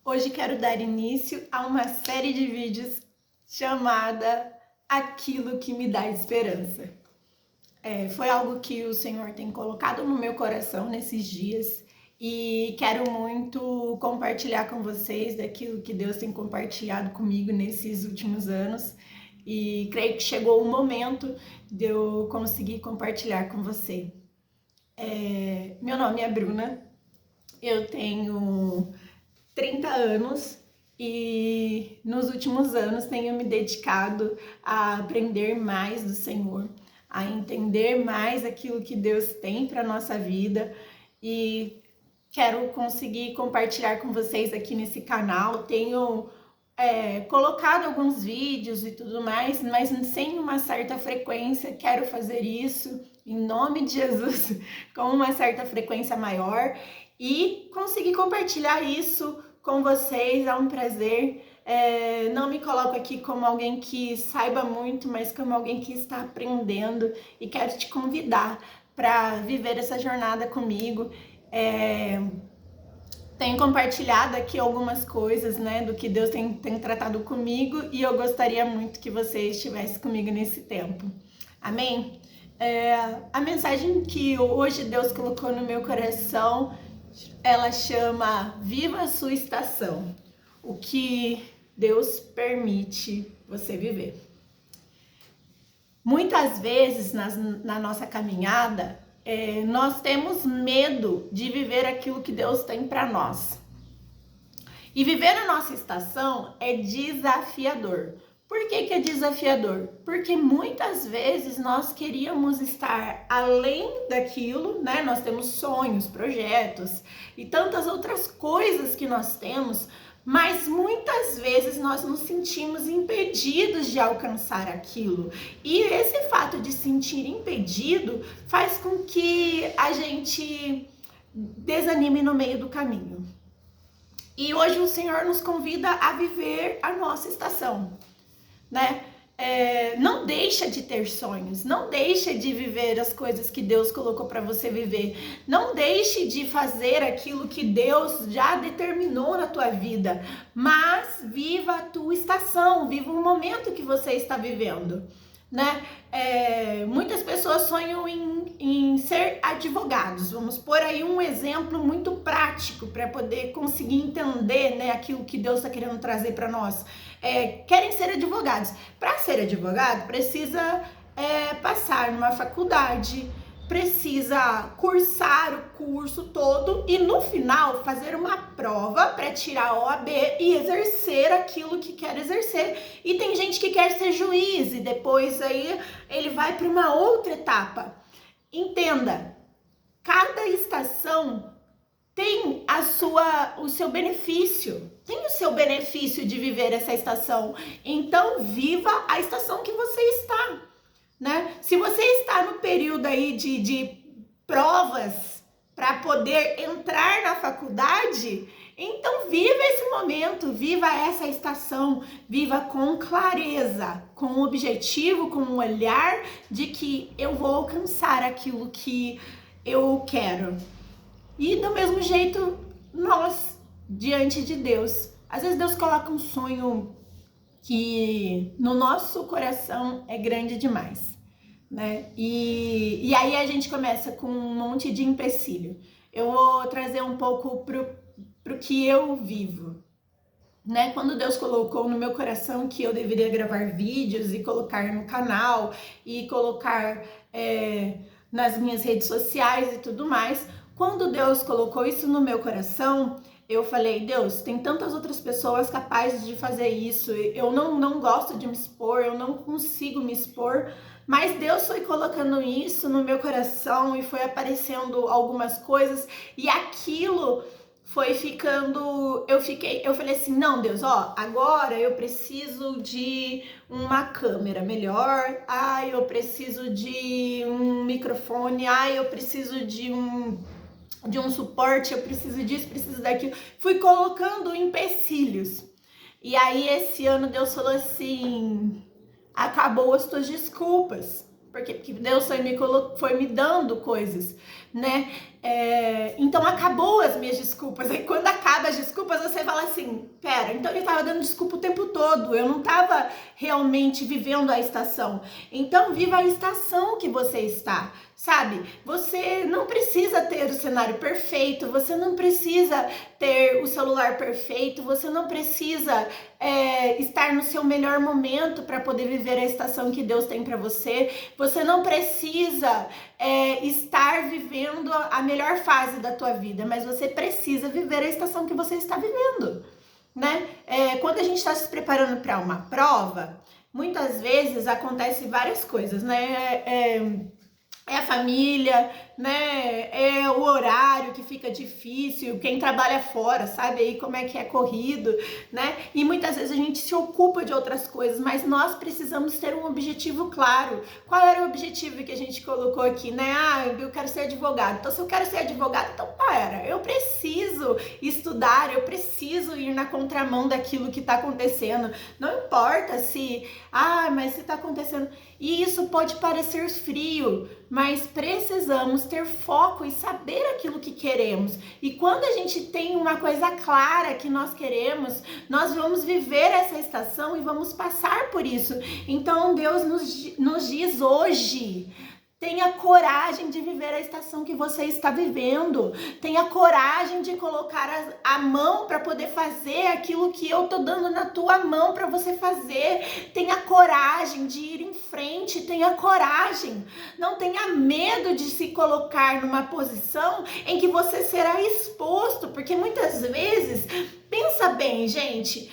Hoje quero dar início a uma série de vídeos chamada Aquilo que me dá esperança. Foi algo que o Senhor tem colocado no meu coração nesses dias e quero muito compartilhar com vocês daquilo que Deus tem compartilhado comigo nesses últimos anos e creio que chegou o momento de eu conseguir compartilhar com você. Meu nome é Bruna, eu tenho 30 anos e nos últimos anos tenho me dedicado a aprender mais do Senhor, a entender mais aquilo que Deus tem para nossa vida e quero conseguir compartilhar com vocês aqui nesse canal. Tenho colocado alguns vídeos e tudo mais, mas sem uma certa frequência. Quero fazer isso em nome de Jesus com uma certa frequência maior e conseguir compartilhar isso com vocês. É um prazer. Não me coloco aqui como alguém que saiba muito, mas como alguém que está aprendendo e quero te convidar para viver essa jornada comigo. Tenho compartilhado aqui algumas coisas, né, do que Deus tem tratado comigo e eu gostaria muito que você estivesse comigo nesse tempo. Amém? A mensagem que hoje Deus colocou no meu coração, ela chama Viva a Sua Estação. O que Deus permite você viver. Muitas vezes na nossa caminhada, nós temos medo de viver aquilo que Deus tem para nós. E viver a nossa estação é desafiador. Por que é desafiador? Porque muitas vezes nós queríamos estar além daquilo, né? Nós temos sonhos, projetos e tantas outras coisas que nós temos, mas muitas vezes nós nos sentimos impedidos de alcançar aquilo. E esse fato de sentir impedido faz com que a gente desanime no meio do caminho. E hoje o Senhor nos convida a viver a nossa estação, né? Não deixa de ter sonhos, não deixa de viver as coisas que Deus colocou para você viver, não deixe de fazer aquilo que Deus já determinou na tua vida, mas viva a tua estação, viva o momento que você está vivendo, né? Muitas pessoas sonham em ser advogados. Vamos pôr aí um exemplo muito prático para poder conseguir entender, né, aquilo que Deus está querendo trazer para nós. Querem ser advogados. Para ser advogado, precisa passar numa faculdade, precisa cursar o curso todo e no final fazer uma prova para tirar a OAB e exercer aquilo que quer exercer. E tem gente que quer ser juiz e depois aí ele vai para uma outra etapa. Entenda, cada estação tem o seu benefício, tem o seu benefício de viver essa estação. Então viva a estação que você está, né? Se você está no período aí de provas para poder entrar na faculdade, então viva esse momento, viva essa estação, viva com clareza, com um objetivo, com um olhar de que eu vou alcançar aquilo que eu quero. E do mesmo jeito, nós, diante de Deus, às vezes Deus coloca um sonho que no nosso coração é grande demais, né? E aí a gente começa com um monte de empecilho. Eu vou trazer um pouco pro que eu vivo, né? Quando Deus colocou no meu coração que eu deveria gravar vídeos e colocar no canal e colocar nas minhas redes sociais e tudo mais, quando Deus colocou isso no meu coração, eu falei, Deus, tem tantas outras pessoas capazes de fazer isso, eu não gosto de me expor, eu não consigo me expor, mas Deus foi colocando isso no meu coração e foi aparecendo algumas coisas e aquilo foi ficando, eu falei assim, não, Deus, ó, agora eu preciso de uma câmera melhor, eu preciso de um microfone, eu preciso de um suporte, eu preciso disso, preciso daquilo. Fui colocando empecilhos. E aí esse ano Deus falou assim, acabou as tuas desculpas. Porque Deus foi me dando coisas, né? Então acabou as minhas desculpas. Aí quando acaba as desculpas, você fala assim, assim, pera, então ele estava dando desculpa o tempo todo, eu não estava realmente vivendo a estação. Então viva a estação que você está, sabe? Você não precisa ter o cenário perfeito, você não precisa ter o celular perfeito, você não precisa estar no seu melhor momento para poder viver a estação que Deus tem para você, você não precisa estar vivendo a melhor fase da tua vida, mas você precisa viver a estação que você está vivendo, né? Quando a gente está se preparando para uma prova, muitas vezes acontece várias coisas, né? É a família, né? É o horário que fica difícil, quem trabalha fora sabe aí como é que é corrido, né? E muitas vezes a gente se ocupa de outras coisas, mas nós precisamos ter um objetivo claro. Qual era o objetivo que a gente colocou aqui, né? Ah, eu quero ser advogado. Então, se eu quero ser advogado, então eu preciso estudar, eu preciso ir na contramão daquilo que está acontecendo. Não importa se, mas se está acontecendo. E isso pode parecer frio, mas precisamos ter foco e saber aquilo que queremos. E quando a gente tem uma coisa clara que nós queremos, nós vamos viver essa estação e vamos passar por isso. Então Deus nos diz hoje: tenha coragem de viver a estação que você está vivendo. Tenha coragem de colocar a mão para poder fazer aquilo que eu tô dando na tua mão para você fazer. Tenha coragem de ir em frente. Tenha coragem. Não tenha medo de se colocar numa posição em que você será exposto, porque muitas vezes, pensa bem, gente,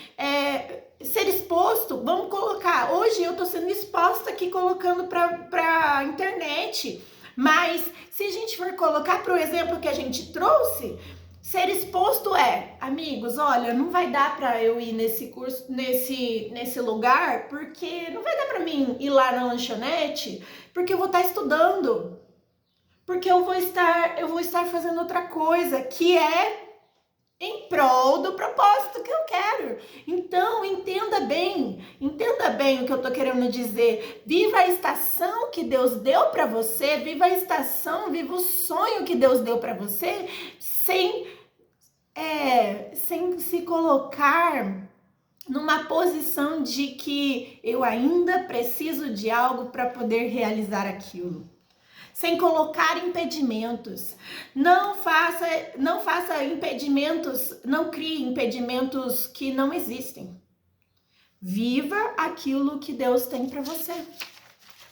ser exposto, vamos colocar, hoje eu tô sendo exposta aqui colocando pra internet, mas se a gente for colocar pro exemplo que a gente trouxe, ser exposto amigos, olha, não vai dar pra eu ir nesse curso, nesse lugar, porque não vai dar pra mim ir lá na lanchonete, porque eu vou estar estudando, porque eu vou estar fazendo outra coisa, que é em prol do propósito que eu quero. Então, entenda bem o que eu tô querendo dizer. Viva a estação que Deus deu para você, viva a estação, viva o sonho que Deus deu para você, sem se colocar numa posição de que eu ainda preciso de algo para poder realizar aquilo. Sem colocar impedimentos. Não faça impedimentos, não crie impedimentos que não existem. Viva aquilo que Deus tem para você.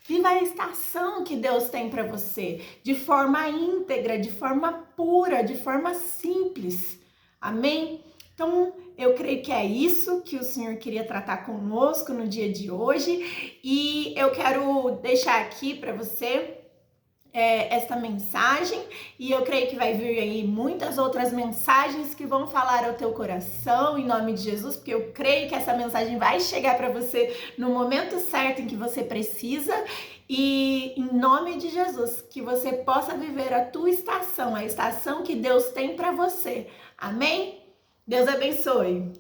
Viva a estação que Deus tem para você, de forma íntegra, de forma pura, de forma simples. Amém? Então, eu creio que é isso que o Senhor queria tratar conosco no dia de hoje. E eu quero deixar aqui para você esta mensagem, e eu creio que vai vir aí muitas outras mensagens que vão falar ao teu coração, em nome de Jesus, porque eu creio que essa mensagem vai chegar para você no momento certo em que você precisa, e em nome de Jesus, que você possa viver a tua estação, a estação que Deus tem para você. Amém? Deus abençoe.